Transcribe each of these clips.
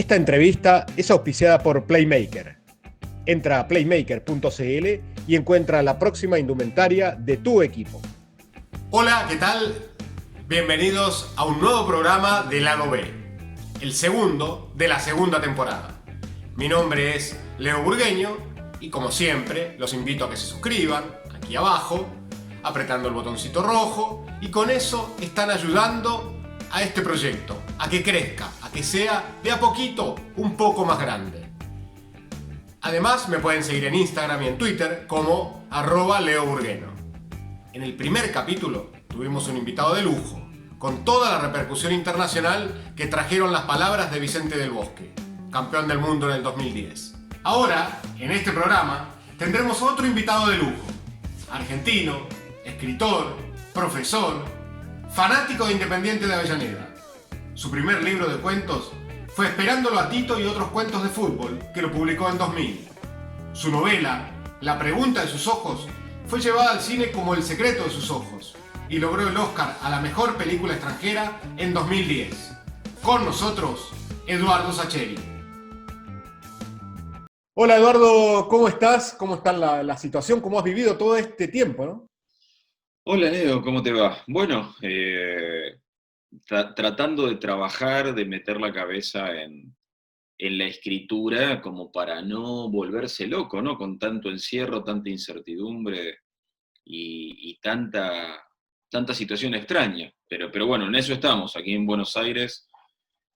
Esta entrevista es auspiciada por Playmaker. Entra a playmaker.cl y encuentra la próxima indumentaria de tu equipo. Hola, ¿qué tal? Bienvenidos a un nuevo programa de Lado B, el segundo de la segunda temporada. Mi nombre es Leo Burgueño y como siempre los invito a que se suscriban aquí abajo, apretando el botoncito rojo, y con eso están ayudando a este proyecto, a que crezca, a que sea de a poquito un poco más grande. Además me pueden seguir en Instagram y en Twitter como @leoburgueno. En el primer capítulo tuvimos un invitado de lujo, con toda la repercusión internacional que trajeron las palabras de Vicente del Bosque, campeón del mundo en el 2010. Ahora, en este programa, tendremos otro invitado de lujo, argentino, escritor, profesor, fanático de Independiente de Avellaneda. Su primer libro de cuentos fue Esperándolo a Tito y otros cuentos de fútbol, que lo publicó en 2000. Su novela, La pregunta de sus ojos, fue llevada al cine como El secreto de sus ojos y logró el Oscar a la mejor película extranjera en 2010. Con nosotros, Eduardo Sacheri. Hola Eduardo, ¿cómo estás? ¿Cómo está la situación? ¿Cómo has vivido todo este tiempo, no? Hola Leo, ¿cómo te va? Bueno, tratando de trabajar, de meter la cabeza en la escritura como para no volverse loco, ¿no? Con tanto encierro, tanta incertidumbre y tanta situación extraña. Pero bueno, en eso estamos, aquí en Buenos Aires,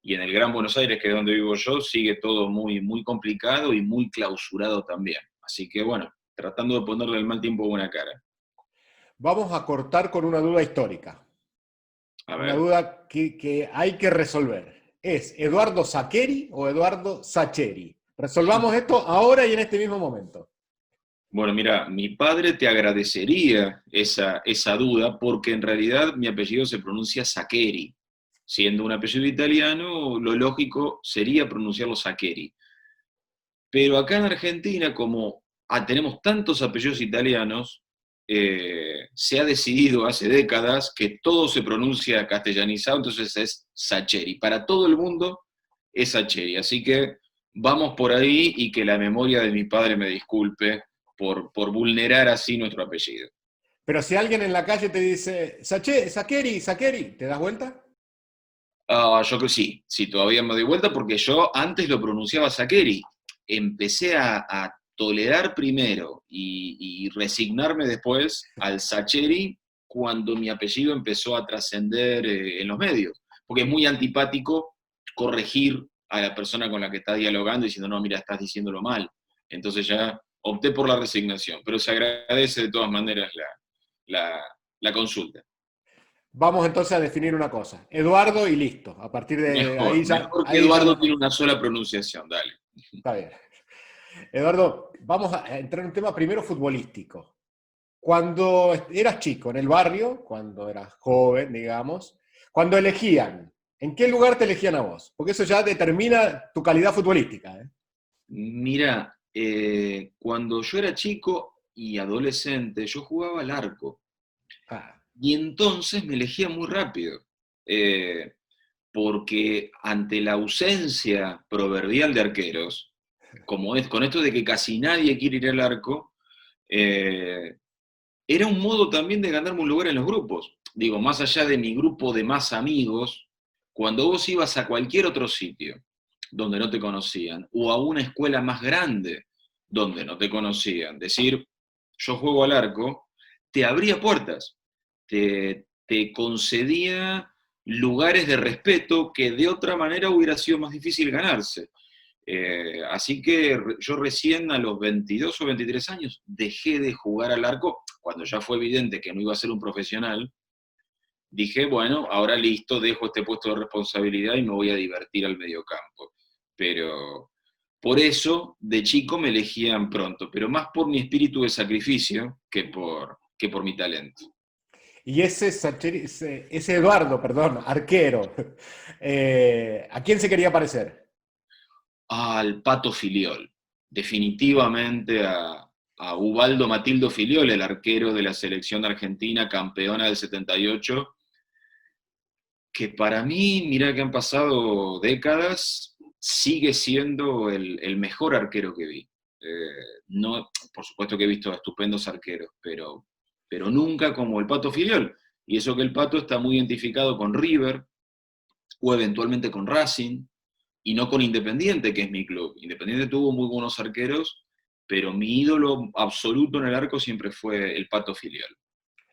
y en el Gran Buenos Aires, que es donde vivo yo, sigue todo muy, muy complicado y muy clausurado también. Así que bueno, tratando de ponerle el mal tiempo buena cara. Vamos a cortar con una duda histórica. A Una ver. duda que hay que resolver. ¿Es Eduardo Sacheri o Eduardo Sacheri? Resolvamos esto ahora y en este mismo momento. Bueno, mira, mi padre te agradecería esa duda porque en realidad mi apellido se pronuncia Sacheri. Siendo un apellido italiano, lo lógico sería pronunciarlo Sacheri. Pero acá en Argentina, como tenemos tantos apellidos italianos, se ha decidido hace décadas que todo se pronuncia castellanizado, entonces es Sacheri. Para todo el mundo es Sacheri. Así que vamos por ahí y que la memoria de mi padre me disculpe por vulnerar así nuestro apellido. Pero si alguien en la calle te dice, Sacheri, Sacheri, ¿te das vuelta? Yo creo que sí, todavía me doy vuelta porque yo antes lo pronunciaba Sacheri. Empecé a tolerar primero y resignarme después al Sacheri cuando mi apellido empezó a trascender en los medios. Porque es muy antipático corregir a la persona con la que estás dialogando diciendo, no, mira, estás diciéndolo mal. Entonces ya opté por la resignación. Pero se agradece de todas maneras la consulta. Vamos entonces a definir una cosa. Eduardo y listo. A partir de Mejor, mejor que ahí ya Eduardo no. tiene una sola pronunciación, dale. Está bien. Eduardo, vamos a entrar en un tema primero futbolístico. Cuando eras chico en el barrio, cuando eras joven, digamos, cuando elegían, ¿en qué lugar te elegían a vos? Porque eso ya determina tu calidad futbolística, ¿eh? Mira, cuando yo era chico y adolescente, yo jugaba al arco. Ah, Y entonces me elegía muy rápido. eh, Porque ante la ausencia proverbial de arqueros, como es con esto de que casi nadie quiere ir al arco, eh, era un modo también de ganarme un lugar en los grupos. Digo, más allá de mi grupo de más amigos, cuando vos ibas a cualquier otro sitio donde no te conocían, o a una escuela más grande donde no te conocían, decir, yo juego al arco, te abría puertas, te concedía lugares de respeto que de otra manera hubiera sido más difícil ganarse. Así que yo recién a los 22 o 23 años dejé de jugar al arco, cuando ya fue evidente que no iba a ser un profesional. Dije, bueno, ahora listo, dejo este puesto de responsabilidad y me voy a divertir al mediocampo. Pero por eso, de chico me elegían pronto, pero más por mi espíritu de sacrificio que por mi talento. y ese Eduardo, perdón, arquero, ¿a quién se quería parecer? Al Pato Filiol, definitivamente a Ubaldo Matildo Filiol, el arquero de la selección argentina, campeona del 78, que para mí, mirá que han pasado décadas, sigue siendo el mejor arquero que vi. No, por supuesto que he visto estupendos arqueros, pero nunca como el Pato Filiol. Y eso que el Pato está muy identificado con River, o eventualmente con Racing, y no con Independiente, que es mi club. Independiente tuvo muy buenos arqueros, pero mi ídolo absoluto en el arco siempre fue el Pato Filiol.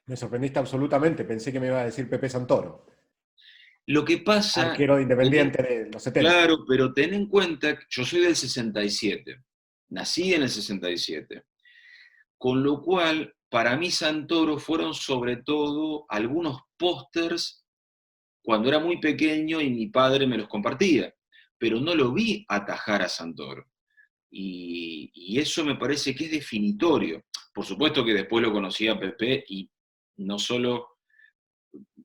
Me sorprendiste absolutamente, pensé que me iba a decir Pepe Santoro, Lo que pasa, arquero de Independiente de los 70. claro, pero ten en cuenta que yo soy del 67, nací en el 67, con lo cual para mí Santoro fueron sobre todo algunos pósters cuando era muy pequeño y mi padre me los compartía, pero no lo vi atajar a Santoro. Y eso me parece que es definitorio. Por supuesto que después lo conocí a Pepe y no solo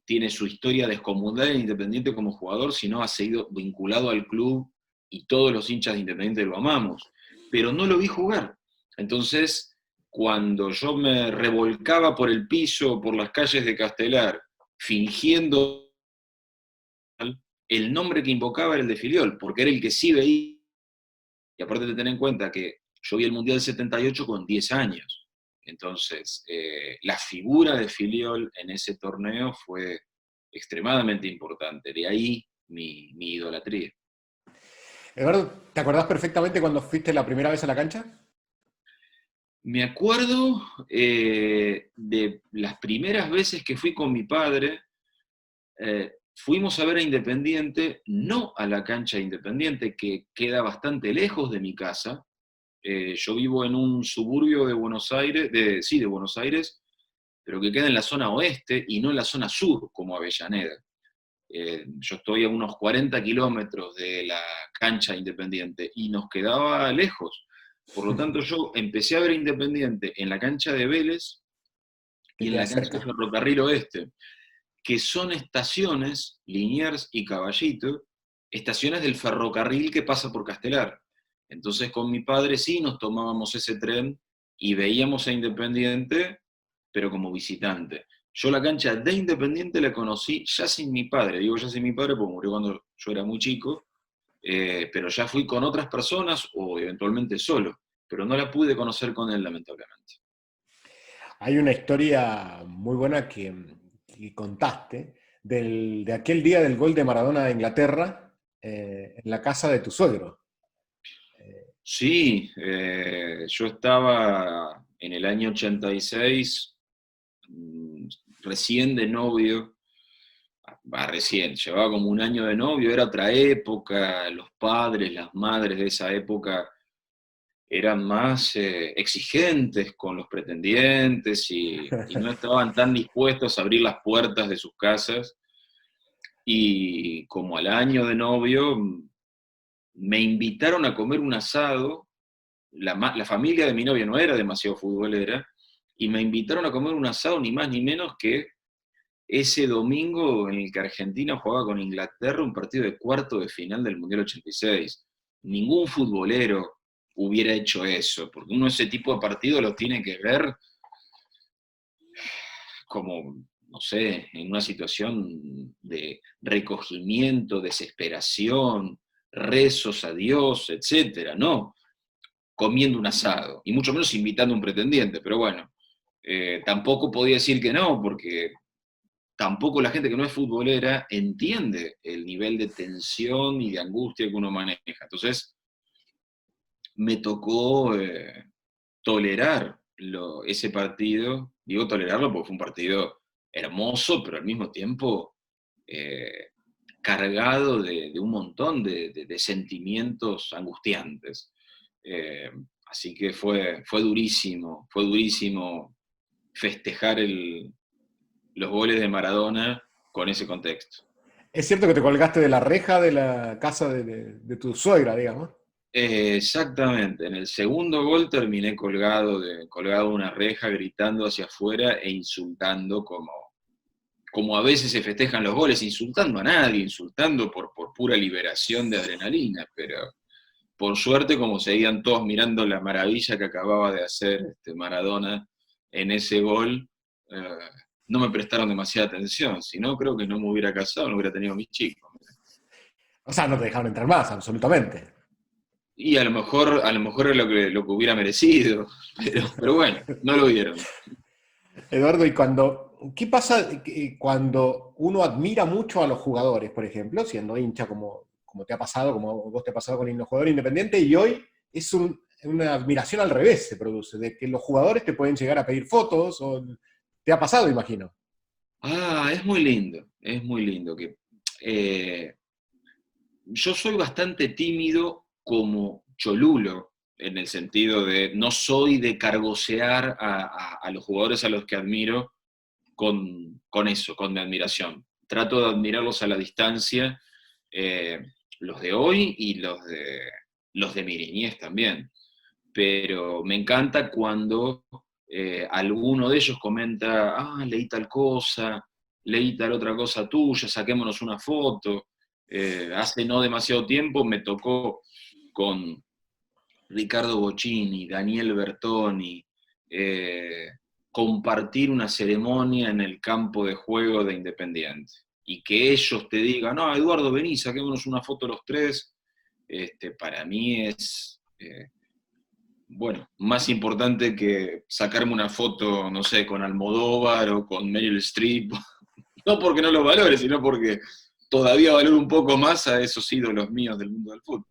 tiene su historia descomunal en Independiente como jugador, sino ha seguido vinculado al club y todos los hinchas de Independiente lo amamos. Pero no lo vi jugar. Entonces, cuando yo me revolcaba por el piso, por las calles de Castelar, fingiendo, el nombre que invocaba era el de Filiol, porque era el que sí veía. Y aparte de tener en cuenta que yo vi el Mundial 78 con 10 años. Entonces, la figura de Filiol en ese torneo fue extremadamente importante. De ahí mi idolatría. Eduardo, ¿te acordás perfectamente cuando fuiste la primera vez a la cancha? Me acuerdo de las primeras veces que fui con mi padre. Fuimos a ver a Independiente, no a la cancha de Independiente, que queda bastante lejos de mi casa. Yo vivo en un suburbio de Buenos Aires, de Buenos Aires, pero que queda en la zona oeste y no en la zona sur, como Avellaneda. Yo estoy a unos 40 kilómetros de la cancha Independiente y nos quedaba lejos. Por lo tanto, yo empecé a ver Independiente en la cancha de Vélez Que y en queda la cancha de cerca. Ferrocarril Oeste, que son estaciones, Liniers y Caballito, estaciones del ferrocarril que pasa por Castelar. Entonces con mi padre sí nos tomábamos ese tren y veíamos a Independiente, pero como visitante. Yo la cancha de Independiente la conocí ya sin mi padre, digo ya sin mi padre porque murió cuando yo era muy chico, pero ya fui con otras personas o eventualmente solo, pero no la pude conocer con él lamentablemente. Hay una historia muy buena que contaste de aquel día del gol de Maradona de Inglaterra en la casa de tu suegro. Sí, yo estaba en el año 86, recién de novio, recién, llevaba como un año de novio, era otra época, los padres, las madres de esa época eran más exigentes con los pretendientes y no estaban tan dispuestos a abrir las puertas de sus casas. Y como al año de novio, me invitaron a comer un asado. La familia de mi novia no era demasiado futbolera, y me invitaron a comer un asado ni más ni menos que ese domingo en el que Argentina jugaba con Inglaterra un partido de cuarto de final del Mundial 86. Ningún futbolero hubiera hecho eso, porque uno ese tipo de partido lo tiene que ver como, no sé, en una situación de recogimiento, desesperación, rezos a Dios, etcétera, no comiendo un asado, y mucho menos invitando a un pretendiente, pero bueno, tampoco podía decir que no, porque tampoco la gente que no es futbolera entiende el nivel de tensión y de angustia que uno maneja. Entonces, me tocó tolerar ese partido, digo tolerarlo porque fue un partido hermoso, pero al mismo tiempo eh, cargado de un montón de sentimientos angustiantes. Eh, Así que fue durísimo festejar los goles de Maradona con ese contexto. Es cierto que te colgaste de la reja de la casa de tu suegra, digamos. Exactamente, en el segundo gol terminé colgado de una reja, gritando hacia afuera e insultando como a veces se festejan los goles, insultando a nadie, insultando por pura liberación de adrenalina, pero por suerte, como seguían todos mirando la maravilla que acababa de hacer Maradona en ese gol, no me prestaron demasiada atención, si no creo que no me hubiera casado, no hubiera tenido mis chicos. O sea, no te dejaron entrar más, absolutamente. Y a lo mejor es lo que hubiera merecido, pero bueno, no lo vieron. Eduardo, ¿qué pasa cuando uno admira mucho a los jugadores, por ejemplo, siendo hincha como te ha pasado, como vos te ha pasado con los jugadores independientes, y hoy es una admiración al revés se produce, de que los jugadores te pueden llegar a pedir fotos, o te ha pasado, imagino. Es muy lindo que eh, yo soy bastante tímido como Cholulo, en el sentido de no soy de cargosear a los jugadores a los que admiro con eso, con mi admiración. Trato de admirarlos a la distancia, eh, los de hoy y los de mi niñez también. Pero me encanta cuando alguno de ellos comenta, leí tal cosa, leí tal otra cosa tuya, saquémonos una foto. Hace no demasiado tiempo me tocó con Ricardo Bocchini, Daniel Bertoni, eh, compartir una ceremonia en el campo de juego de Independiente. Y que ellos te digan, no, Eduardo, vení, saquémonos una foto los tres, para mí es, bueno, más importante que sacarme una foto, no sé, con Almodóvar o con Meryl Streep. No porque no los valore, sino porque todavía valoro un poco más a esos ídolos míos del mundo del fútbol.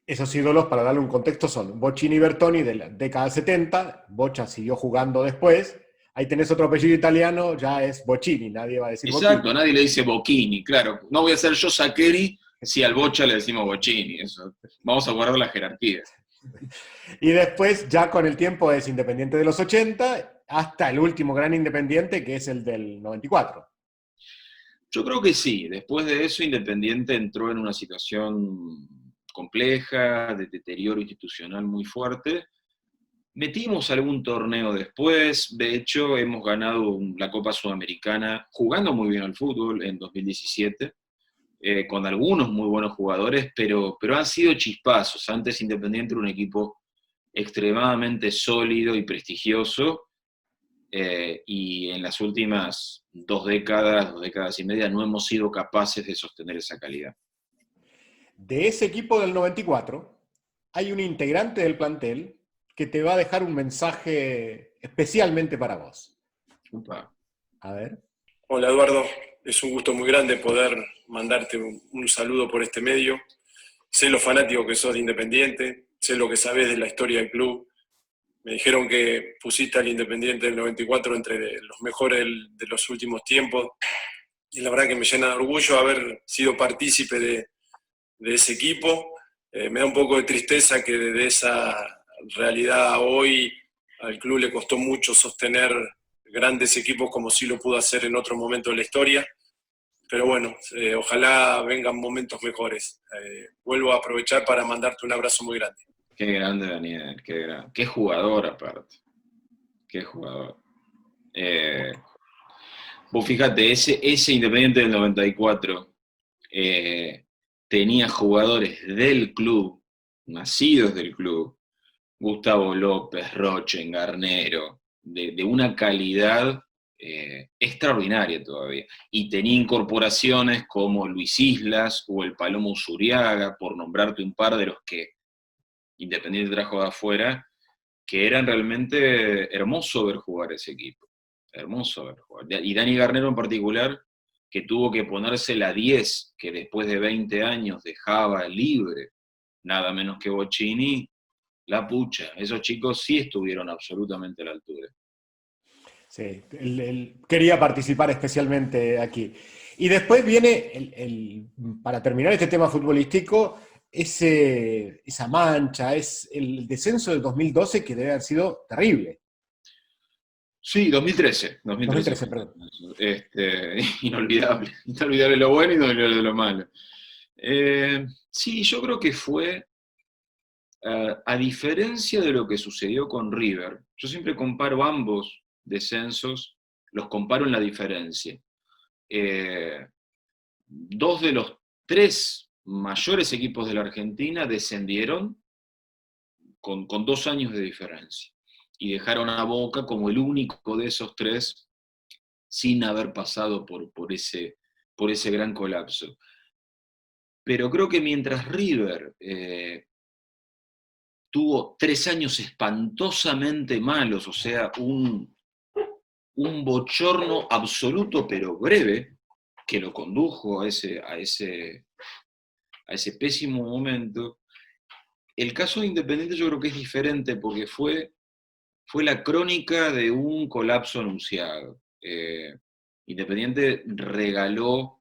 Esos ídolos, para darle un contexto, son Bocchini y Bertoni de la década 70. Bocha siguió jugando después. Ahí tenés otro apellido italiano, ya es Bocchini, nadie va a decir Exacto, Bocchini. nadie le dice Bocchini, claro. No voy a ser yo Saccheri si al Bocha le decimos Bocchini. Eso. Vamos a guardar las jerarquías. Y después, ya con el tiempo, es Independiente de los 80, hasta el último gran Independiente, que es el del 94. Yo creo que sí. Después de eso, Independiente entró en una situación compleja, de deterioro institucional muy fuerte. Metimos algún torneo después, de hecho hemos ganado la Copa Sudamericana jugando muy bien al fútbol en 2017, con algunos muy buenos jugadores, pero han sido chispazos. Antes Independiente era un equipo extremadamente sólido y prestigioso, y en las últimas 2 décadas y media, no hemos sido capaces de sostener esa calidad. De ese equipo del 94, hay un integrante del plantel que te va a dejar un mensaje especialmente para vos. Upa. A ver. Hola Eduardo, es un gusto muy grande poder mandarte un saludo por este medio. Sé lo fanático que sos de Independiente, sé lo que sabés de la historia del club. Me dijeron que pusiste al Independiente del 94 entre los mejores de los últimos tiempos, y la verdad que me llena de orgullo haber sido partícipe de ese equipo. Me da un poco de tristeza que desde esa realidad a hoy al club le costó mucho sostener grandes equipos como sí lo pudo hacer en otro momento de la historia. Pero bueno, ojalá vengan momentos mejores. Vuelvo a aprovechar para mandarte un abrazo muy grande. Qué grande, Daniel, qué jugador aparte, qué jugador. Vos fíjate, ese Independiente del 94 tenía jugadores del club, nacidos del club, Gustavo López, Rochen, Garnero, de una calidad extraordinaria todavía. Y tenía incorporaciones como Luis Islas o el Palomo Usuriaga, por nombrarte un par de los que Independiente trajo de afuera, que eran realmente hermoso ver jugar ese equipo. Hermoso ver jugar. Y Dani Garnero en particular, que tuvo que ponerse la 10, que después de 20 años dejaba libre, nada menos que Bocchini, la pucha. Esos chicos sí estuvieron absolutamente a la altura. Sí, él quería participar especialmente aquí. Y después viene, para terminar este tema futbolístico, esa mancha, es el descenso del 2012 que debe haber sido terrible. Sí, 2013 2013, fue. perdón. Inolvidable lo bueno y inolvidable lo malo. Sí, yo creo que fue, a diferencia de lo que sucedió con River, yo siempre comparo ambos descensos, los comparo en la diferencia. Dos de los tres mayores equipos de la Argentina descendieron con 2 años de diferencia y dejaron a Boca como el único de esos tres sin haber pasado por ese gran colapso. Pero creo que mientras River tuvo 3 años espantosamente malos, o sea, un bochorno absoluto pero breve, que lo condujo a ese pésimo momento. El caso de Independiente yo creo que es diferente porque fue la crónica de un colapso anunciado. Independiente regaló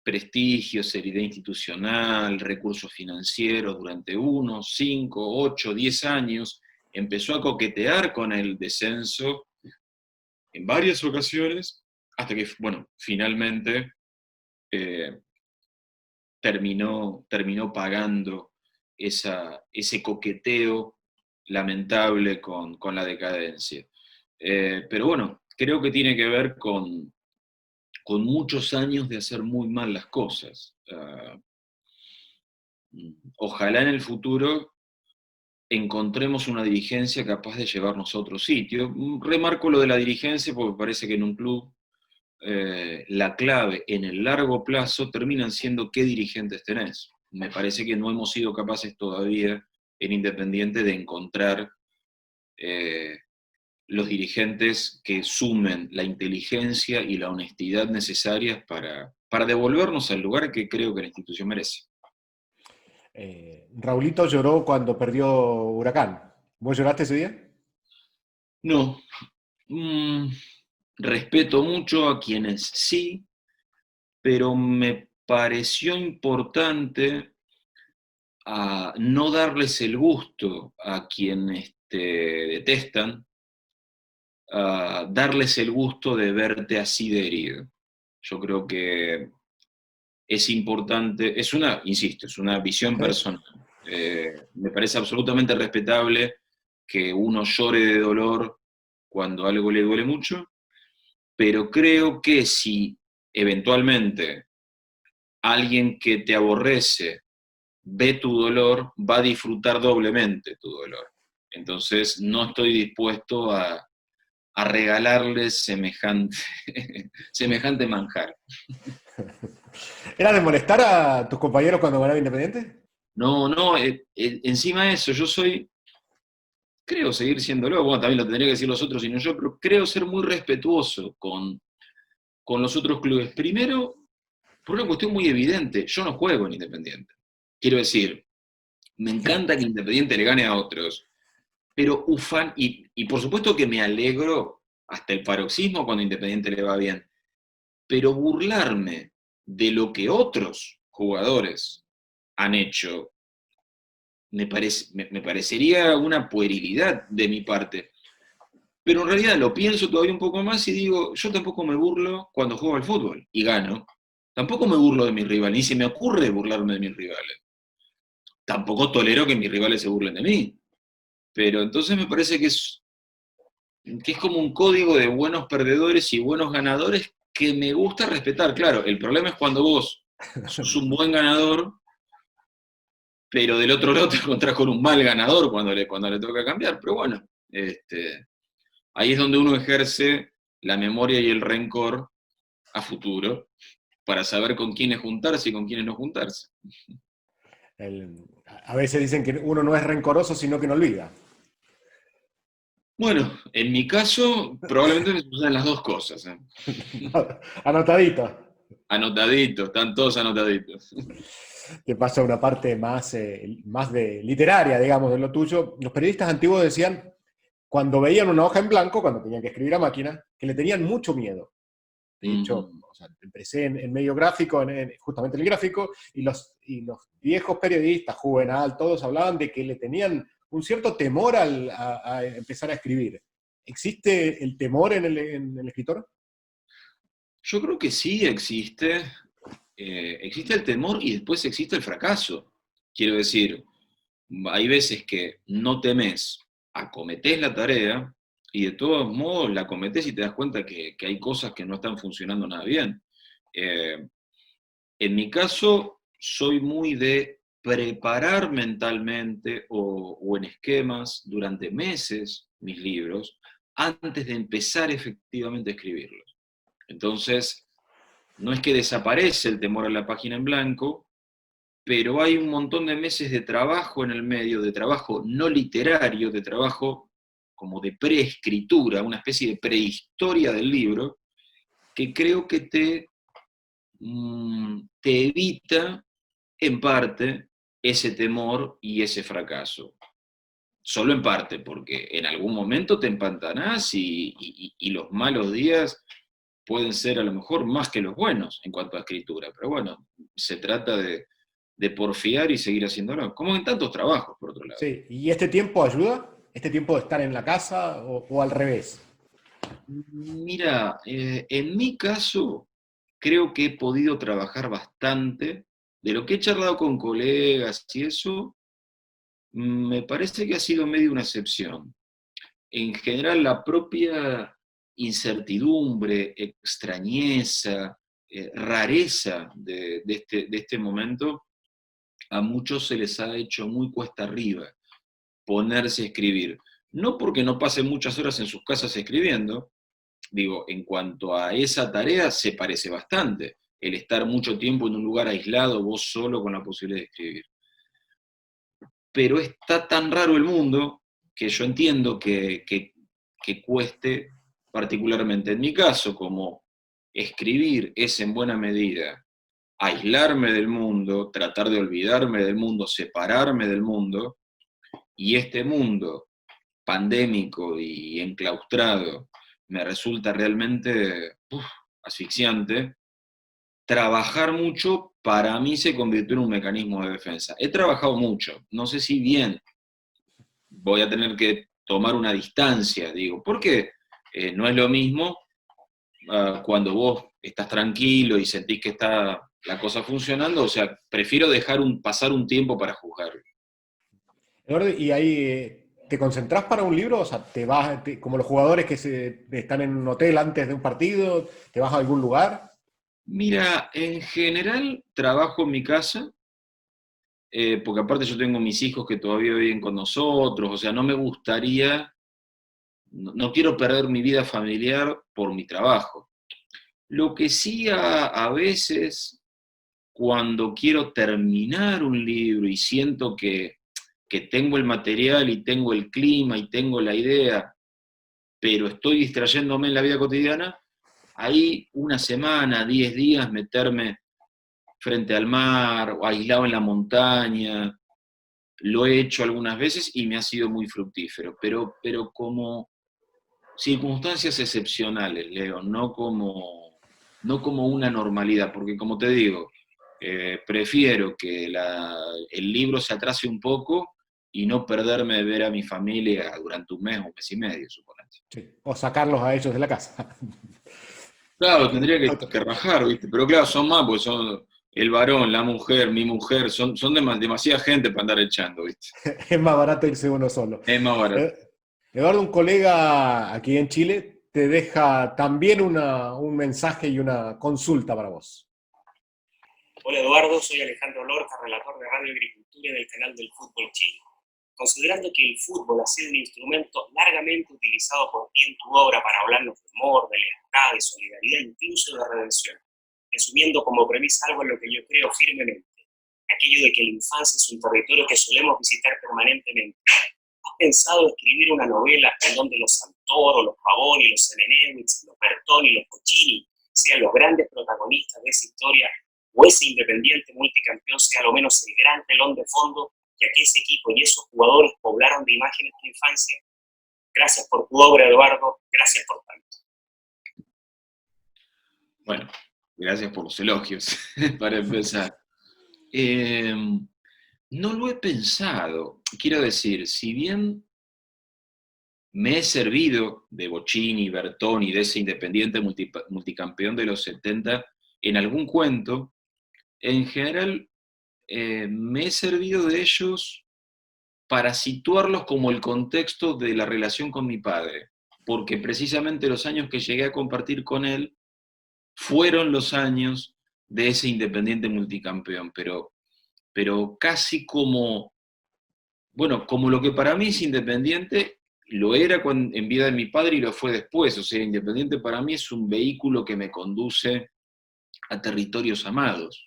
prestigio, seriedad institucional, recursos financieros durante 1, 5, 8, 10 años, empezó a coquetear con el descenso en varias ocasiones, hasta que, bueno, finalmente terminó pagando ese coqueteo lamentable con la decadencia. Pero bueno, creo que tiene que ver con muchos años de hacer muy mal las cosas. Ojalá en el futuro encontremos una dirigencia capaz de llevarnos a otro sitio. Remarco lo de la dirigencia porque parece que en un club la clave en el largo plazo terminan siendo qué dirigentes tenés. Me parece que no hemos sido capaces todavía en Independiente de encontrar los dirigentes que sumen la inteligencia y la honestidad necesarias para devolvernos al lugar que creo que la institución merece. Raulito lloró cuando perdió Huracán. ¿Vos lloraste ese día? No. Respeto mucho a quienes sí, pero me pareció importante no darles el gusto a quienes te detestan, darles el gusto de verte así de herido. Yo creo que es importante, insisto, es una visión personal. Me parece absolutamente respetable que uno llore de dolor cuando algo le duele mucho, pero creo que si eventualmente alguien que te aborrece ve tu dolor, va a disfrutar doblemente tu dolor. Entonces no estoy dispuesto a regalarles semejante manjar. ¿Era de molestar a tus compañeros cuando ganaba Independiente? No, encima de eso, creo seguir siéndolo, bueno, también lo tendría que decir los otros y no yo, pero creo ser muy respetuoso con los otros clubes. Primero, por una cuestión muy evidente, yo no juego en Independiente. Quiero decir, me encanta que Independiente le gane a otros, pero ufan, y por supuesto que me alegro hasta el paroxismo cuando Independiente le va bien, pero burlarme de lo que otros jugadores han hecho me parecería una puerilidad de mi parte. Pero en realidad lo pienso todavía un poco más y digo, yo tampoco me burlo cuando juego al fútbol y gano. Tampoco me burlo de mis rivales, ni se me ocurre burlarme de mis rivales. Tampoco tolero que mis rivales se burlen de mí. Pero entonces me parece que es como un código de buenos perdedores y buenos ganadores que me gusta respetar. Claro, el problema es cuando vos sos un buen ganador, pero del otro lado te encontrás con un mal ganador cuando le toca cambiar. Pero bueno, ahí es donde uno ejerce la memoria y el rencor a futuro para saber con quiénes juntarse y con quiénes no juntarse. A veces dicen que uno no es rencoroso, sino que no olvida. Bueno, en mi caso, probablemente me sucedan las dos cosas. Anotadito. Anotaditos, están todos anotaditos. Te pasa una parte más de literaria, digamos, de lo tuyo. Los periodistas antiguos decían, cuando veían una hoja en blanco, cuando tenían que escribir a máquina, que le tenían mucho miedo. De hecho, empecé en medio gráfico, justamente en el gráfico, y los viejos periodistas, Juvenal, todos hablaban de que le tenían un cierto temor a empezar a escribir. ¿Existe el temor en el escritor? Yo creo que sí existe. Existe el temor y después existe el fracaso. Quiero decir, hay veces que no temes, acometés la tarea y de todos modos la acometés y te das cuenta que hay cosas que no están funcionando nada bien. En mi caso, soy muy de preparar mentalmente o en esquemas durante meses mis libros antes de empezar efectivamente a escribirlos. Entonces, no es que desaparece el temor a la página en blanco, pero hay un montón de meses de trabajo en el medio, de trabajo no literario, de trabajo como de preescritura, una especie de prehistoria del libro, que creo que te evita, en parte, ese temor y ese fracaso. Solo en parte, porque en algún momento te empantanás y los malos días pueden ser a lo mejor más que los buenos en cuanto a escritura, pero bueno, se trata de porfiar y seguir haciéndolo, como en tantos trabajos, por otro lado. Sí, ¿y este tiempo ayuda? ¿Este tiempo de estar en la casa o al revés? Mira, en mi caso, creo que he podido trabajar bastante. De lo que he charlado con colegas y eso, me parece que ha sido medio una excepción. En general, la propia incertidumbre, extrañeza, rareza de este momento, a muchos se les ha hecho muy cuesta arriba ponerse a escribir. No porque no pasen muchas horas en sus casas escribiendo, digo, en cuanto a esa tarea se parece bastante, el estar mucho tiempo en un lugar aislado, vos solo con la posibilidad de escribir. Pero está tan raro el mundo que yo entiendo que cueste, particularmente en mi caso, como escribir es en buena medida aislarme del mundo, tratar de olvidarme del mundo, separarme del mundo, y este mundo pandémico y enclaustrado me resulta realmente asfixiante. Trabajar mucho para mí se convirtió en un mecanismo de defensa. He trabajado mucho, no sé si bien, voy a tener que tomar una distancia, digo, porque no es lo mismo cuando vos estás tranquilo y sentís que está la cosa funcionando, o sea, prefiero dejar pasar un tiempo para juzgarlo. Eduardo, ¿y ahí te concentrás para un libro? O sea, te vas, como los jugadores que están en un hotel antes de un partido, ¿te vas a algún lugar? Mira, en general trabajo en mi casa, porque aparte yo tengo mis hijos que todavía viven con nosotros, o sea, no me gustaría, no quiero perder mi vida familiar por mi trabajo. Lo que sí a veces, cuando quiero terminar un libro y siento que tengo el material y tengo el clima y tengo la idea, pero estoy distrayéndome en la vida cotidiana, ahí una semana, 10 días, meterme frente al mar o aislado en la montaña, lo he hecho algunas veces y me ha sido muy fructífero, pero como circunstancias excepcionales, Leo, no como una normalidad, porque como te digo, prefiero que el libro se atrase un poco y no perderme de ver a mi familia durante un mes y medio, suponete. Sí. O sacarlos a ellos de la casa. Claro, tendría que rajar, ¿viste? Pero claro, son más, porque son el varón, la mujer, mi mujer, son demasiada gente para andar echando, ¿viste? Es más barato irse uno solo. Es más barato. Eh, Eduardo, un colega aquí en Chile te deja también un mensaje y una consulta para vos. Hola Eduardo, soy Alejandro Lorca, relator de Radio Agricultura y del canal del Fútbol Chile. Considerando que el fútbol ha sido un instrumento largamente utilizado por ti en tu obra para hablarnos de amor, de lealtad, de solidaridad, incluso de redención, asumiendo como premisa algo en lo que yo creo firmemente, aquello de que la infancia es un territorio que solemos visitar permanentemente. ¿Has pensado escribir una novela en donde los Santoro, los Pavoni, los Semenewitz, los Bertoni, los Bocchini sean los grandes protagonistas de esa historia, o ese Independiente multicampeón sea lo menos el gran telón de fondo que aquí ese equipo y esos jugadores poblaron de imágenes de infancia? Gracias por tu obra, Eduardo, gracias por tanto. Bueno, gracias por los elogios, para empezar. No lo he pensado. Quiero decir, si bien me he servido de Bocchini, Bertoni, de ese Independiente multicampeón de los 70 en algún cuento, en general me he servido de ellos para situarlos como el contexto de la relación con mi padre, porque precisamente los años que llegué a compartir con él fueron los años de ese Independiente multicampeón, pero casi como, bueno, como lo que para mí es Independiente, lo era en vida de mi padre y lo fue después. O sea, Independiente para mí es un vehículo que me conduce a territorios amados,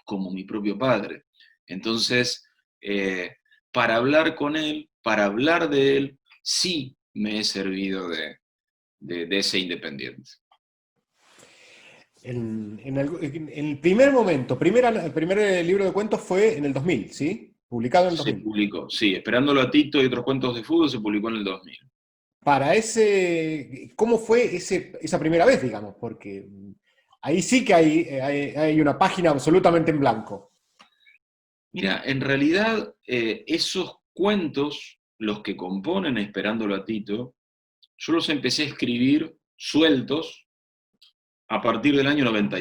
como mi propio padre. Entonces, para hablar con él, para hablar de él, sí me he servido de ese Independiente. En el primer momento, el primer libro de cuentos fue en el 2000, ¿sí? Publicado en el Se 2000. publicó, sí, Esperándolo a Tito y otros cuentos de fútbol se publicó en el 2000. ¿Cómo fue esa primera vez, digamos? Porque ahí sí que hay una página absolutamente en blanco. Mira, en realidad esos cuentos, los que componen Esperándolo a Tito, yo los empecé a escribir sueltos a partir del año 90.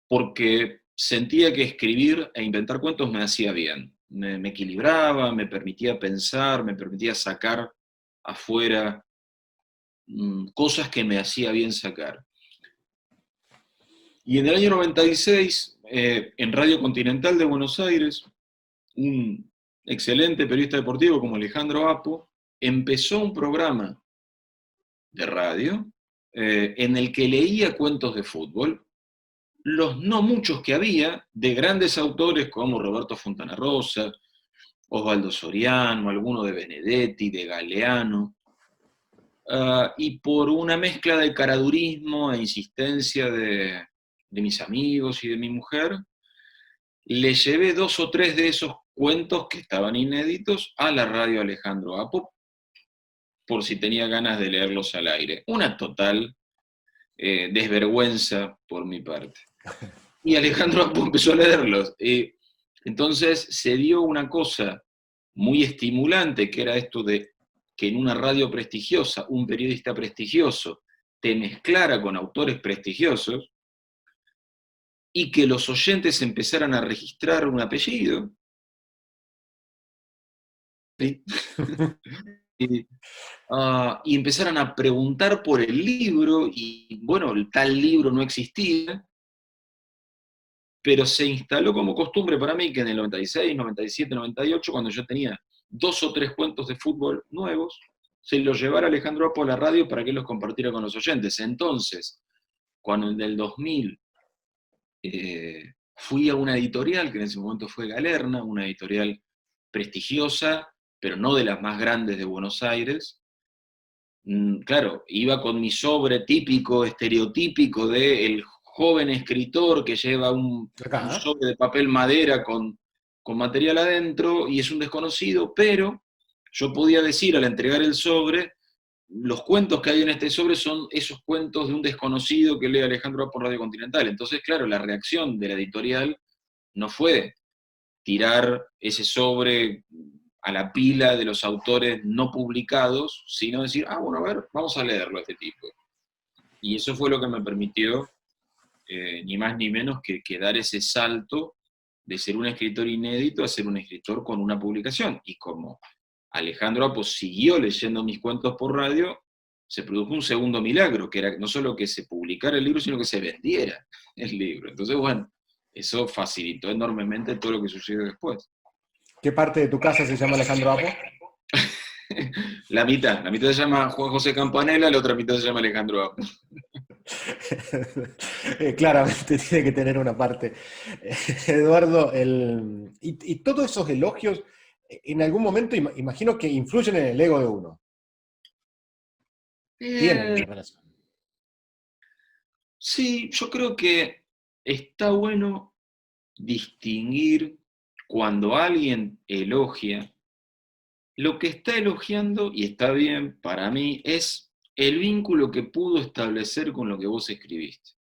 Porque sentía que escribir e inventar cuentos me hacía bien. Me equilibraba, me permitía pensar, me permitía sacar afuera cosas que me hacía bien sacar. Y en el año 96, en Radio Continental de Buenos Aires, un excelente periodista deportivo como Alejandro Apo empezó un programa de radio en el que leía cuentos de fútbol, los no muchos que había, de grandes autores como Roberto Fontana Rosa, Osvaldo Soriano, alguno de Benedetti, de Galeano, y por una mezcla de caradurismo e insistencia de mis amigos y de mi mujer, le llevé 2 o 3 de esos cuentos que estaban inéditos a la radio Alejandro Apo, por si tenía ganas de leerlos al aire. Una total desvergüenza por mi parte. Y Alejandro Apo empezó a leerlos. Entonces se dio una cosa muy estimulante, que era esto de que en una radio prestigiosa, un periodista prestigioso te mezclara con autores prestigiosos, y que los oyentes empezaran a registrar un apellido. ¿Sí? Y empezaran a preguntar por el libro, y bueno, el tal libro no existía, pero se instaló como costumbre para mí que en el 96, 97, 98, cuando yo tenía 2 o 3 cuentos de fútbol nuevos, se los llevara Alejandro Apo a la radio para que los compartiera con los oyentes. Entonces, cuando en el 2000 fui a una editorial, que en ese momento fue Galerna, una editorial prestigiosa, pero no de las más grandes de Buenos Aires. Claro, iba con mi sobre típico, estereotípico de el joven escritor que lleva un sobre de papel madera con material adentro y es un desconocido, pero yo podía decir al entregar el sobre, los cuentos que hay en este sobre son esos cuentos de un desconocido que lee Alejandro Apo por Radio Continental. Entonces, claro, la reacción de la editorial no fue tirar ese sobre a la pila de los autores no publicados, sino decir, bueno, a ver, vamos a leerlo a este tipo. Y eso fue lo que me permitió, ni más ni menos que dar ese salto de ser un escritor inédito a ser un escritor con una publicación. Y como Alejandro Apo siguió leyendo mis cuentos por radio, se produjo un segundo milagro, que era no solo que se publicara el libro, sino que se vendiera el libro. Entonces, bueno, eso facilitó enormemente todo lo que sucedió después. ¿Qué parte de tu casa se llama Alejandro Apo? La mitad se llama Juan José Campanella, la otra mitad se llama Alejandro Apo. Claramente tiene que tener una parte. Eduardo, y todos esos elogios, en algún momento imagino que influyen en el ego de uno. Tienen una relación. Sí, yo creo que está bueno distinguir cuando alguien elogia, lo que está elogiando, y está bien para mí, es el vínculo que pudo establecer con lo que vos escribiste.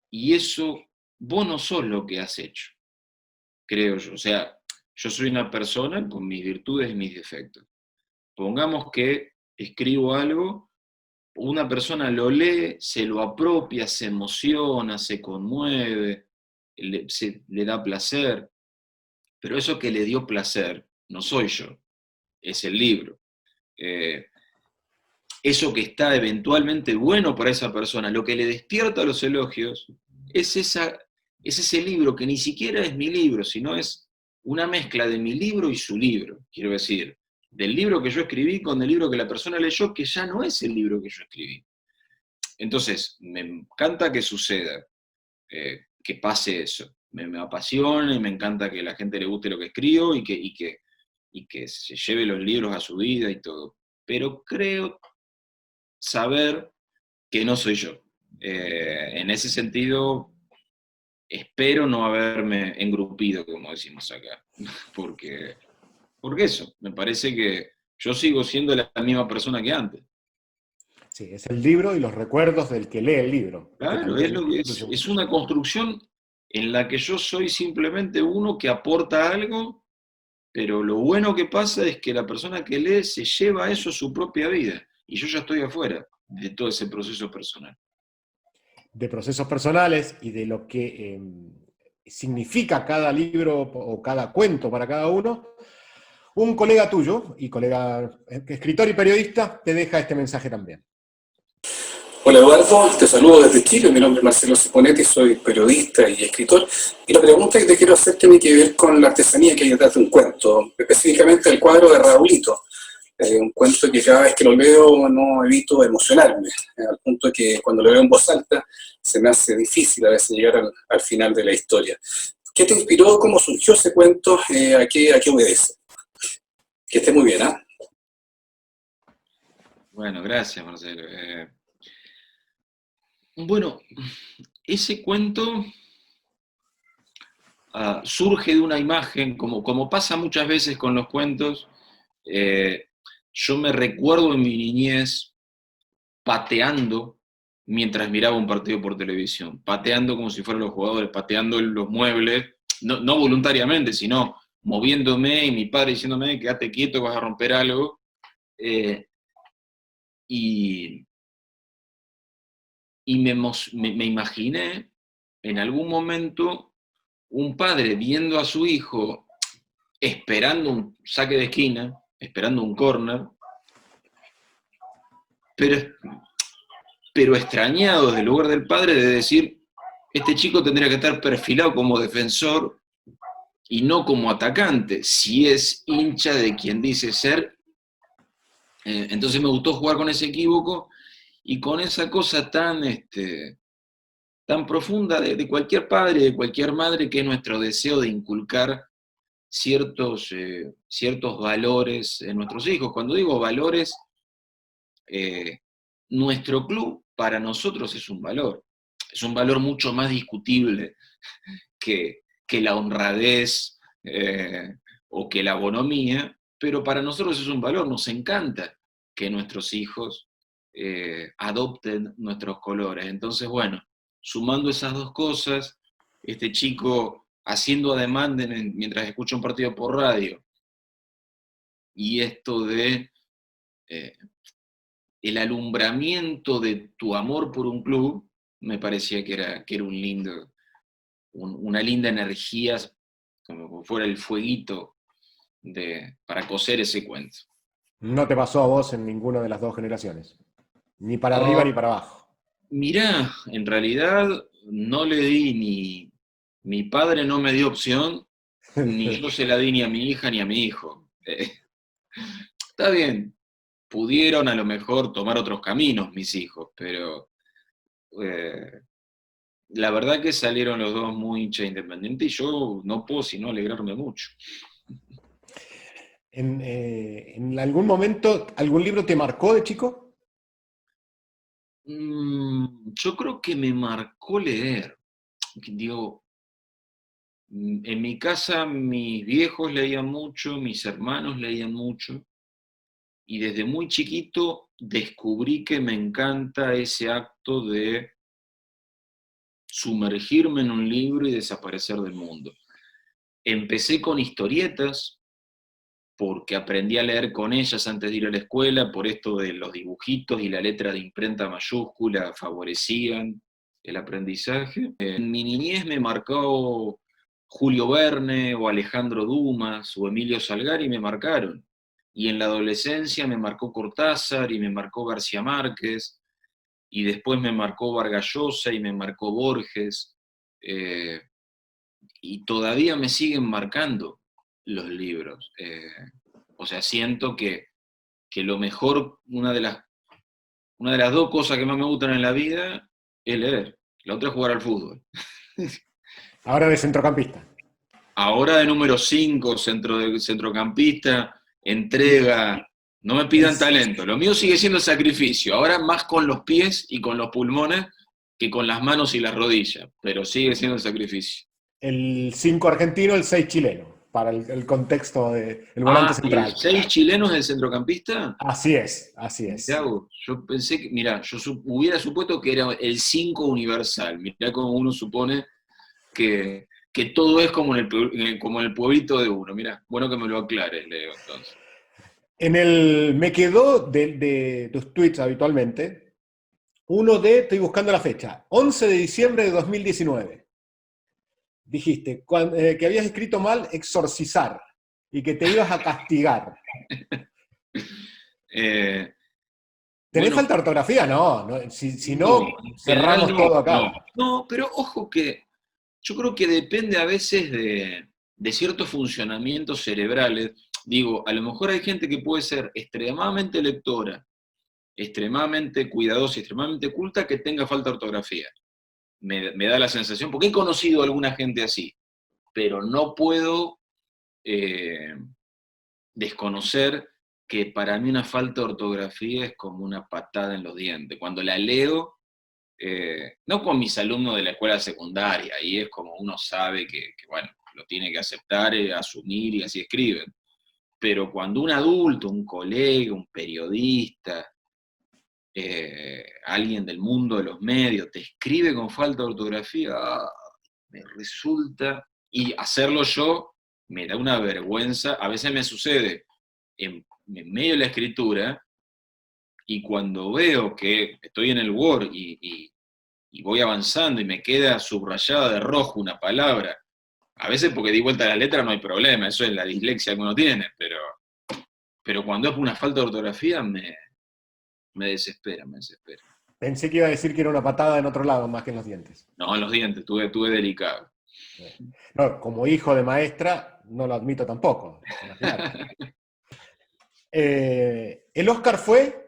Y eso, vos no sos lo que has hecho, creo yo. O sea, yo soy una persona con mis virtudes y mis defectos. Pongamos que escribo algo, una persona lo lee, se lo apropia, se emociona, se conmueve, le da placer, pero eso que le dio placer no soy yo, es el libro. Eso que está eventualmente bueno para esa persona, lo que le despierta los elogios, es ese libro que ni siquiera es mi libro, sino es una mezcla de mi libro y su libro, quiero decir, del libro que yo escribí con el libro que la persona leyó, que ya no es el libro que yo escribí. Entonces, me encanta que suceda. que pase eso. Me apasiona y me encanta que a la gente le guste lo que escribo y que se lleve los libros a su vida y todo. Pero creo saber que no soy yo. En ese sentido, espero no haberme engrupido, como decimos acá, porque eso, me parece que yo sigo siendo la misma persona que antes. Sí, es el libro y los recuerdos del que lee el libro. Que Claro, también es influye una construcción en la que yo soy simplemente uno que aporta algo, pero lo bueno que pasa es que la persona que lee se lleva eso a su propia vida, y yo ya estoy afuera de todo ese proceso personal. de procesos personales y de lo que significa cada libro o cada cuento para cada uno, un colega tuyo y colega escritor y periodista te deja este mensaje también. Hola Eduardo, te saludo desde Chile, mi nombre es Marcelo Ciponetti, soy periodista y escritor, y la pregunta que te quiero hacer tiene que ver con la artesanía que hay detrás de un cuento, específicamente el cuadro de Raulito, un cuento que cada vez que lo leo no evito emocionarme, al punto que cuando lo leo en voz alta se me hace difícil a veces llegar al final de la historia. ¿Qué te inspiró? ¿Cómo surgió ese cuento? ¿A qué obedece? Que esté muy bien, ¿ah? Bueno, gracias, Marcelo. Bueno, ese cuento surge de una imagen, como pasa muchas veces con los cuentos. Yo me recuerdo en mi niñez pateando mientras miraba un partido por televisión, pateando como si fueran los jugadores, pateando los muebles, no voluntariamente, sino moviéndome y mi padre diciéndome, quédate quieto, vas a romper algo. Y me imaginé en algún momento un padre viendo a su hijo esperando un saque de esquina, esperando un córner, pero extrañado desde el lugar del padre de decir, este chico tendría que estar perfilado como defensor y no como atacante, si es hincha de quien dice ser. Entonces me gustó jugar con ese equívoco y con esa cosa tan profunda de cualquier padre, de cualquier madre, que es nuestro deseo de inculcar ciertos valores en nuestros hijos. Cuando digo valores, nuestro club para nosotros es un valor mucho más discutible que la honradez o que la bonomía, pero para nosotros es un valor, nos encanta que nuestros hijos adopten nuestros colores. Entonces, bueno, sumando esas dos cosas, este chico haciendo ademán mientras escucha un partido por radio, y esto de el alumbramiento de tu amor por un club, me parecía que era una linda energía, como fuera el fueguito para coser ese cuento. No te pasó a vos en ninguna de las dos generaciones, ni para arriba ni para abajo. Mirá, en realidad no le di mi padre no me dio opción, ni yo se la di ni a mi hija ni a mi hijo. Está bien, pudieron a lo mejor tomar otros caminos mis hijos, pero la verdad que salieron los dos muy hinchas independientes y yo no puedo sino alegrarme mucho. ¿En algún momento algún libro te marcó de chico? Yo creo que me marcó leer. Digo, en mi casa mis viejos leían mucho, mis hermanos leían mucho, y desde muy chiquito descubrí que me encanta ese acto de sumergirme en un libro y desaparecer del mundo. Empecé con historietas, porque aprendí a leer con ellas antes de ir a la escuela, por esto de los dibujitos y la letra de imprenta mayúscula favorecían el aprendizaje. En mi niñez me marcó Julio Verne o Alejandro Dumas o Emilio Salgari, me marcaron. Y en la adolescencia me marcó Cortázar y me marcó García Márquez, y después me marcó Vargas Llosa y me marcó Borges, y todavía me siguen marcando los libros. O sea, siento que lo mejor, una de las dos cosas que más me gustan en la vida es leer. La otra es jugar al fútbol. Ahora de centrocampista. Ahora de número 5, centrocampista, entrega. No me pidan talento. Lo mío sigue siendo sacrificio. Ahora más con los pies y con los pulmones que con las manos y las rodillas. Pero sigue siendo el sacrificio. El 5 argentino, el 6 chileno, para el contexto del volante central. ¿El 6 chileno es el centrocampista? Así es, así es. Mirá vos, yo pensé que, mirá, hubiera supuesto que era el 5 universal. Mirá cómo uno supone que todo es como en el pueblito de uno. Mirá, bueno que me lo aclares, Leo, entonces. Me quedó de tus tweets habitualmente, estoy buscando la fecha, 11 de diciembre de 2019. Dijiste que habías escrito mal exorcizar y que te ibas a castigar. ¿Tenés falta de ortografía? No, si no, cerramos todo acá. No, pero ojo que yo creo que depende a veces de ciertos funcionamientos cerebrales. Digo, a lo mejor hay gente que puede ser extremadamente lectora, extremadamente cuidadosa, extremadamente culta, que tenga falta de ortografía. Me da la sensación, porque he conocido a alguna gente así, pero no puedo desconocer que para mí una falta de ortografía es como una patada en los dientes. Cuando la leo, no con mis alumnos de la escuela secundaria, ahí es como uno sabe que bueno, lo tiene que aceptar, asumir y así escriben. Pero cuando un adulto, un colega, un periodista, alguien del mundo de los medios, te escribe con falta de ortografía, me resulta, y hacerlo yo me da una vergüenza. A veces me sucede en medio de la escritura, y cuando veo que estoy en el Word y voy avanzando y me queda subrayada de rojo una palabra, a veces porque di vuelta a la letra no hay problema, eso es la dislexia que uno tiene, pero cuando es una falta de ortografía me desespera. Pensé que iba a decir que era una patada en otro lado más que en los dientes. No, en los dientes, tuve delicado. No, como hijo de maestra, no lo admito tampoco. ¿El Oscar fue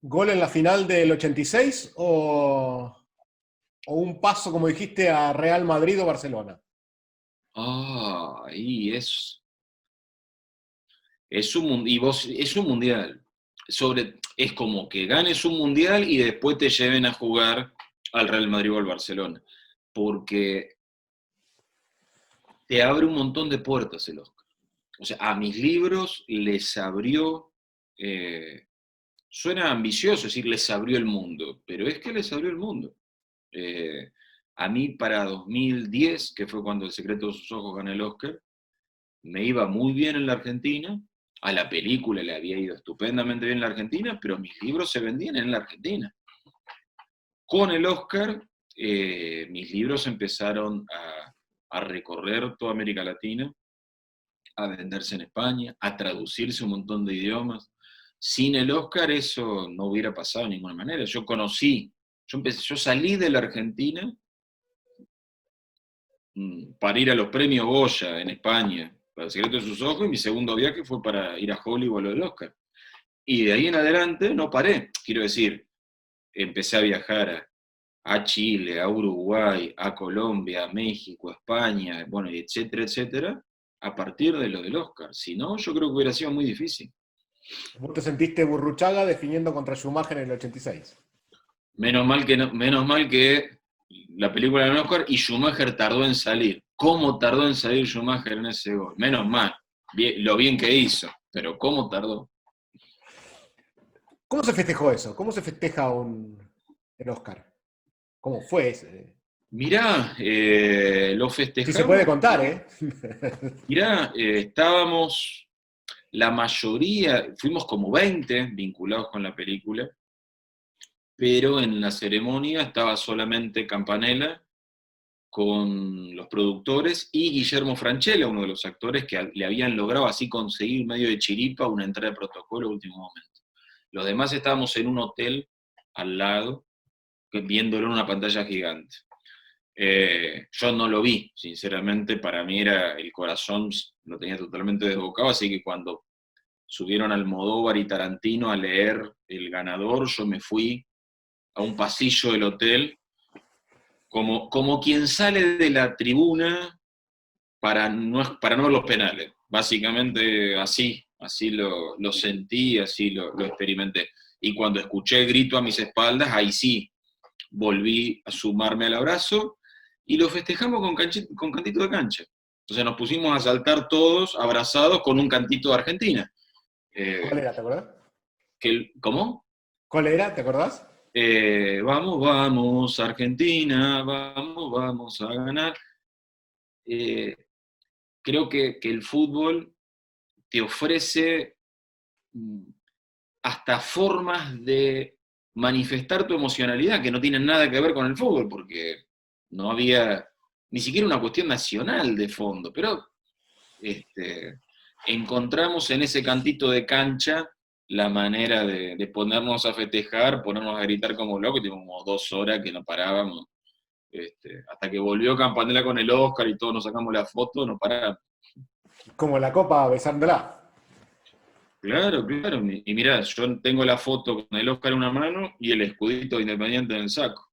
gol en la final del 86 o un paso, como dijiste, a Real Madrid o Barcelona? Ahí es un mundial. Es como que ganes un mundial y después te lleven a jugar al Real Madrid o al Barcelona. Porque te abre un montón de puertas el Oscar. O sea, a mis libros les abrió, suena ambicioso decir les abrió el mundo, pero es que les abrió el mundo. A mí para 2010, que fue cuando El secreto de sus ojos ganó el Oscar, me iba muy bien en la Argentina, a la película le había ido estupendamente bien en la Argentina, pero mis libros se vendían en la Argentina. Con el Oscar, mis libros empezaron a recorrer toda América Latina, a venderse en España, a traducirse un montón de idiomas. Sin el Oscar eso no hubiera pasado de ninguna manera. Yo salí de la Argentina para ir a los premios Goya en España, para El secreto de sus ojos, y mi segundo viaje fue para ir a Hollywood a lo del Oscar. Y de ahí en adelante no paré. Quiero decir, empecé a viajar a Chile, a Uruguay, a Colombia, a México, a España, bueno, etcétera, etcétera, a partir de lo del Oscar. Si no, yo creo que hubiera sido muy difícil. ¿Vos te sentiste Burruchaga definiendo contra Schumacher en el 86? Menos mal que la película del Oscar y Schumacher tardó en salir. ¿Cómo tardó en salir Schumacher en ese gol? Menos mal, lo bien que hizo, pero ¿cómo tardó? ¿Cómo se festejó eso? ¿Cómo se festeja el Oscar? ¿Cómo fue ese? Mirá, lo festejamos. Si se puede contar, ¿eh? Mirá, estábamos, la mayoría, fuimos como 20 vinculados con la película, pero en la ceremonia estaba solamente Campanella con los productores y Guillermo Francella, uno de los actores que le habían logrado así conseguir medio de chiripa una entrada de protocolo a último momento. Los demás estábamos en un hotel al lado, viéndolo en una pantalla gigante. Yo no lo vi, sinceramente, para mí era el corazón, lo tenía totalmente desbocado, así que cuando subieron Almodóvar y Tarantino a leer el ganador, yo me fui a un pasillo del hotel como quien sale de la tribuna para no ver los penales. Básicamente así lo sentí, así lo experimenté. Y cuando escuché el grito a mis espaldas, ahí sí, volví a sumarme al abrazo y lo festejamos con cantito de cancha. Entonces nos pusimos a saltar todos abrazados con un cantito de Argentina. ¿Cuál era, te acordás? ¿Cómo? ¿Cuál era, te acordás? Vamos, vamos, Argentina, vamos a ganar. Creo que el fútbol te ofrece hasta formas de manifestar tu emocionalidad que no tienen nada que ver con el fútbol, porque no había ni siquiera una cuestión nacional de fondo, pero encontramos en ese cantito de cancha la manera de ponernos a festejar, ponernos a gritar como locos, y tuvimos como 2 horas que no parábamos, hasta que volvió Campanella con el Oscar y todos nos sacamos la foto, no parábamos. Como la copa besándola. Claro, claro. Y mirá, yo tengo la foto con el Oscar en una mano y el escudito de Independiente en el saco.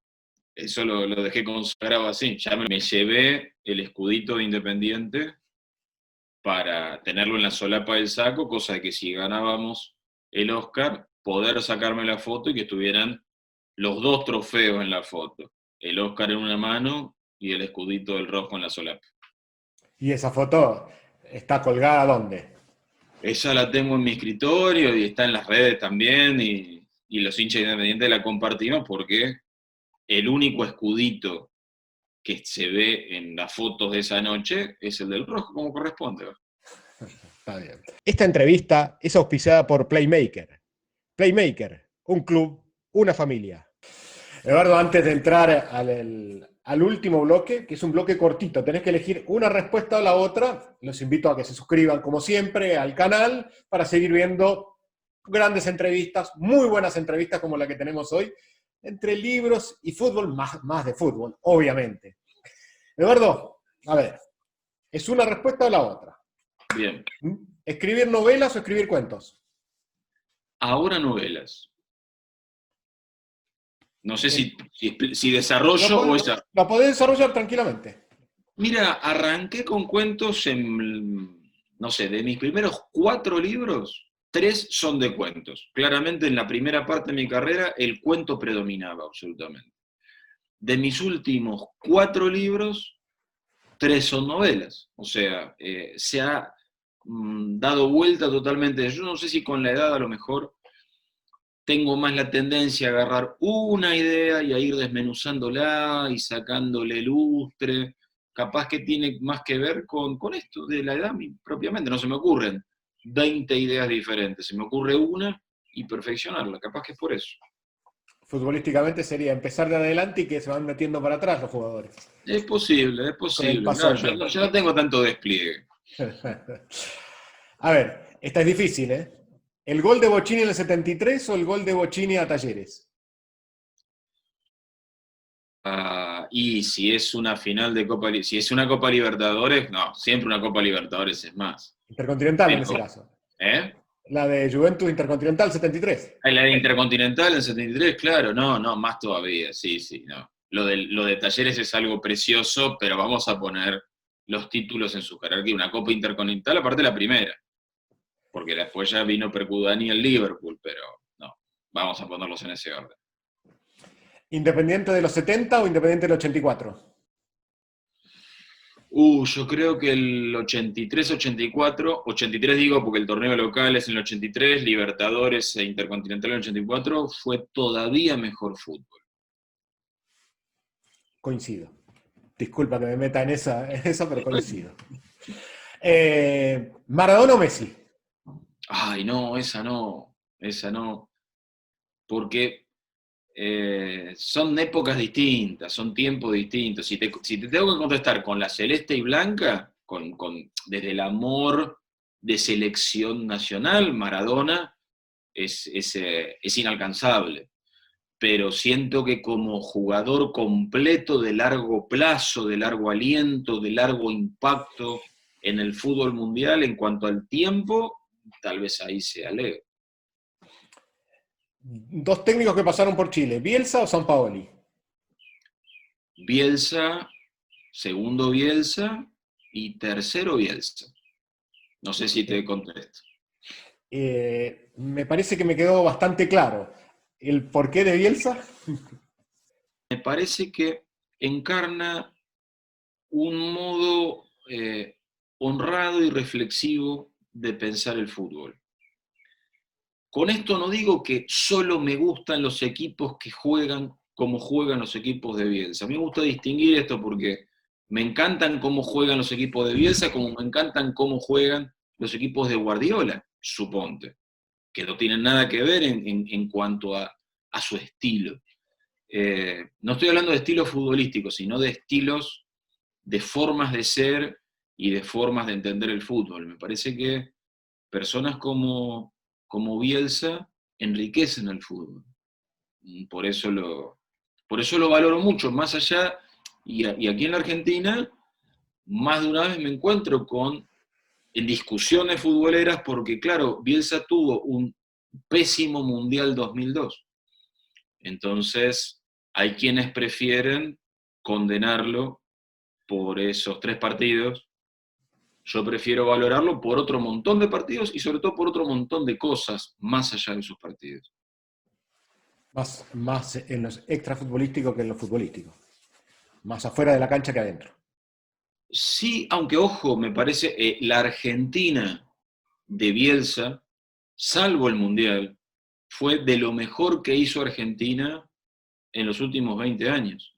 Eso lo dejé consagrado así. Ya me llevé el escudito de Independiente para tenerlo en la solapa del saco, cosa de que si ganábamos el Oscar, poder sacarme la foto y que estuvieran los 2 trofeos en la foto. El Oscar en una mano y el escudito del rojo en la solapa. ¿Y esa foto está colgada dónde? Esa la tengo en mi escritorio y está en las redes también, y los hinchas independientes la compartimos porque el único escudito que se ve en las fotos de esa noche es el del rojo, como corresponde. Está bien. Esta entrevista es auspiciada por Playmaker. Playmaker, un club, una familia. Eduardo, antes de entrar al último bloque, que es un bloque cortito, tenés que elegir una respuesta o la otra. Los invito a que se suscriban, como siempre, al canal para seguir viendo grandes entrevistas, muy buenas entrevistas como la que tenemos hoy, entre libros y fútbol, más de fútbol, obviamente. Eduardo, a ver, ¿es una respuesta o la otra? Bien. ¿Escribir novelas o escribir cuentos? Ahora novelas. No sé si desarrollo o esa. La podés desarrollar tranquilamente. Mira, arranqué con cuentos no sé, de mis primeros 4 libros, 3 son de cuentos. Claramente en la primera parte de mi carrera el cuento predominaba absolutamente. De mis últimos 4 libros, 3 son novelas. O sea, se ha dado vuelta totalmente. Yo no sé si con la edad a lo mejor tengo más la tendencia a agarrar una idea y a ir desmenuzándola y sacándole lustre. Capaz que tiene más que ver con esto de la edad propiamente. No se me ocurren 20 ideas diferentes, se me ocurre una y perfeccionarla. Capaz que es por eso. Futbolísticamente sería empezar de adelante y que se van metiendo para atrás los jugadores. Es posible, es posible. No, yo no tengo tanto despliegue. A ver, esta es difícil, ¿eh? ¿El gol de Bochini en el 73 o el gol de Bochini a Talleres? Y si es una final de Copa, si es una Copa Libertadores, no, siempre una Copa Libertadores es más. Intercontinental en ese caso. ¿Eh? La de Juventus Intercontinental 73. La de Intercontinental en 73, claro, no, más todavía, sí, no. Lo de Talleres es algo precioso, pero vamos a poner los títulos en su jerarquía. Una Copa Intercontinental, aparte la primera. Porque después ya vino Percudani y el Liverpool, pero no, vamos a ponerlos en ese orden. ¿Independiente de los 70 o Independiente del 84? Yo creo que el 83-84, 83 digo porque el torneo local es en el 83, Libertadores e Intercontinental en el 84, fue todavía mejor fútbol. Coincido. Disculpa que me meta en esa pero coincido. ¿Maradona o Messi? Ay, no, esa no. Porque son épocas distintas, son tiempos distintos. Si te tengo que contestar con la celeste y blanca, desde el amor de selección nacional, Maradona es inalcanzable. Pero siento que como jugador completo de largo plazo, de largo aliento, de largo impacto en el fútbol mundial, en cuanto al tiempo, tal vez ahí sea Leo. 2 técnicos que pasaron por Chile, ¿Bielsa o Sampaoli? Bielsa, segundo Bielsa y tercero Bielsa. No sé si te contesto. Me parece que me quedó bastante claro. ¿El porqué de Bielsa? Me parece que encarna un modo honrado y reflexivo de pensar el fútbol. Con esto no digo que solo me gustan los equipos que juegan como juegan los equipos de Bielsa. A mí me gusta distinguir esto porque me encantan cómo juegan los equipos de Bielsa, como me encantan cómo juegan los equipos de Guardiola, suponte, que no tienen nada que ver en cuanto a su estilo. No estoy hablando de estilos futbolísticos, sino de estilos, de formas de ser y de formas de entender el fútbol. Me parece que personas como Bielsa enriquecen el fútbol. Por eso lo valoro mucho, más allá, y aquí en la Argentina, más de una vez me encuentro en discusiones futboleras, porque claro, Bielsa tuvo un pésimo Mundial 2002. Entonces, hay quienes prefieren condenarlo por esos 3 partidos. Yo prefiero valorarlo por otro montón de partidos y sobre todo por otro montón de cosas más allá de esos partidos. Más en los extrafutbolísticos que en los futbolísticos. Más afuera de la cancha que adentro. Sí, aunque ojo, me parece, la Argentina de Bielsa, salvo el Mundial, fue de lo mejor que hizo Argentina en los últimos 20 años.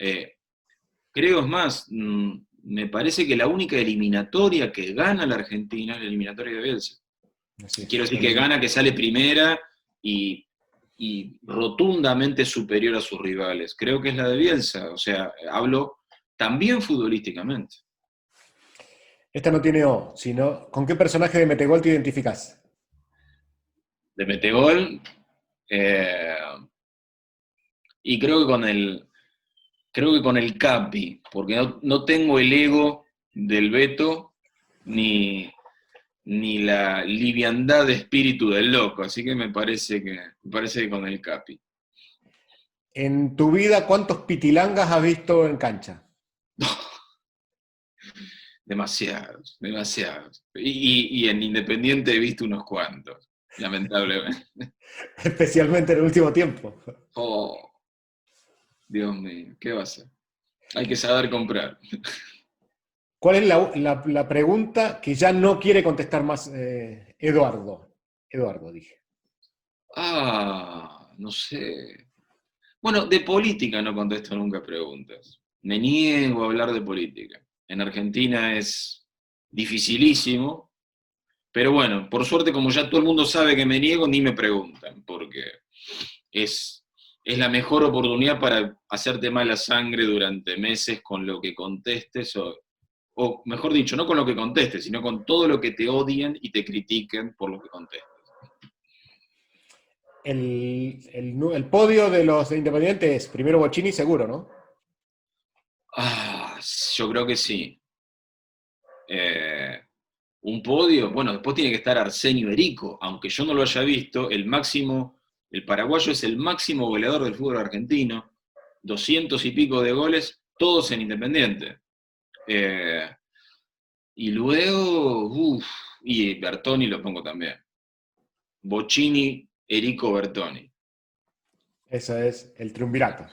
Creo, es más, me parece que la única eliminatoria que gana la Argentina es la eliminatoria de Bielsa. Quiero decir que gana, que sale primera y rotundamente superior a sus rivales. Creo que es la de Bielsa, o sea, hablo también futbolísticamente. Esta no tiene O, sino ¿con qué personaje de Metegol te identificás? De Metegol, y creo que con el Capi, porque no tengo el ego del Beto, ni la liviandad de espíritu del loco, así que me parece que con el Capi. En tu vida, ¿cuántos pitilangas has visto en cancha? Demasiados. Y en Independiente he visto unos cuantos, lamentablemente. Especialmente en el último tiempo. Oh, Dios mío, ¿qué va a ser? Hay que saber comprar. ¿Cuál es la pregunta que ya no quiere contestar más Eduardo? Eduardo, dije. No sé. Bueno, de política no contesto nunca preguntas. Me niego a hablar de política. En Argentina es dificilísimo, pero bueno, por suerte, como ya todo el mundo sabe que me niego, ni me preguntan, porque es la mejor oportunidad para hacerte mala sangre durante meses con lo que contestes, o mejor dicho, no con lo que contestes, sino con todo lo que te odien y te critiquen por lo que contestes. El podio de los Independientes es primero Bocchini, seguro, ¿no? Yo creo que sí. Un podio, bueno, después tiene que estar Arsenio Erico, aunque yo no lo haya visto, el paraguayo es el máximo goleador del fútbol argentino, 200 y pico de goles, todos en Independiente. Y luego, y Bertoni lo pongo también. Bocchini, Erico, Bertoni. Eso es el triunvirato.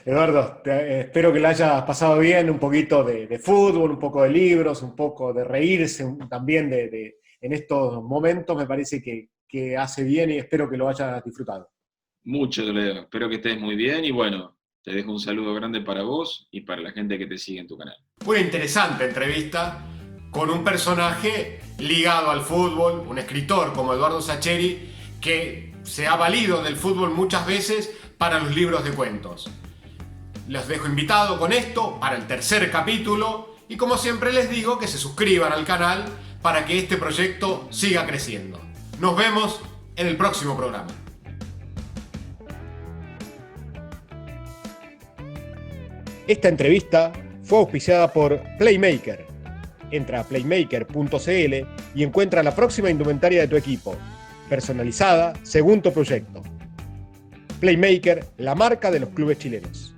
Eduardo, espero que le hayas pasado bien, un poquito de fútbol, un poco de libros, un poco de reírse también en estos momentos, me parece que hace bien y espero que lo hayas disfrutado. Mucho, Leo. Espero que estés muy bien y bueno, te dejo un saludo grande para vos y para la gente que te sigue en tu canal. Una interesante entrevista con un personaje ligado al fútbol, un escritor como Eduardo Sacheri, que se ha valido del fútbol muchas veces para los libros de cuentos. Los dejo invitados con esto para el 3er capítulo y como siempre les digo que se suscriban al canal para que este proyecto siga creciendo. Nos vemos en el próximo programa. Esta entrevista fue auspiciada por Playmaker. Entra a playmaker.cl y encuentra la próxima indumentaria de tu equipo, personalizada según tu proyecto. Playmaker, la marca de los clubes chilenos.